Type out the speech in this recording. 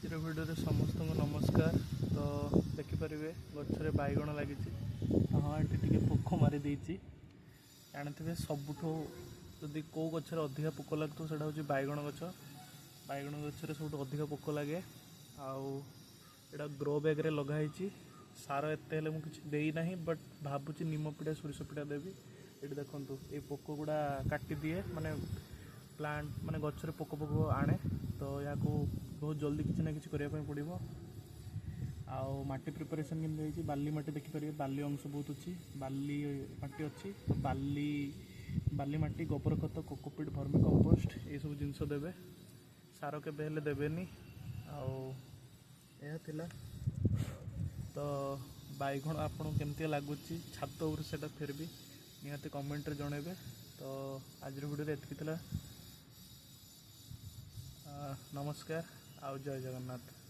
आज भिडियो समस्त को नमस्कार। तो देखिपारे गचर बैगण लगी। हाँ ये पोक मारी जानते सबुठ जदि कौ गचर अधिका पोक लगता है हूँ बैगण गच। बैगण गचर सब अधिका पोक लगे। आटा ग्रो बैग रे लगाई सार एत मुझे बट भावुँ नीम पिड़ा सोरिष पिड़ा देवी। ये देखो ये पोक गुड़ा काटी दिए माने प्लांट माने गचर पोक पोक आने। तो या बहुत जल्दी किसी ना कि करने पड़ो। आटी प्रिपरेसन के बाली माटी देखिपारे बाली अंश बहुत अच्छी बाली माटी अच्छी। तो बाली माटी गोबर खत कोकोपीट भर्मी कंपोस्ट ये सब जिनस देवे। सार के देवेनि आया। तो बैगण आपन केमती लगुच छात से फिर भी निहाती कमेंट रे जनइबे। तो आज वीडियो एतिक नमस्कार। जय जगन्नाथ।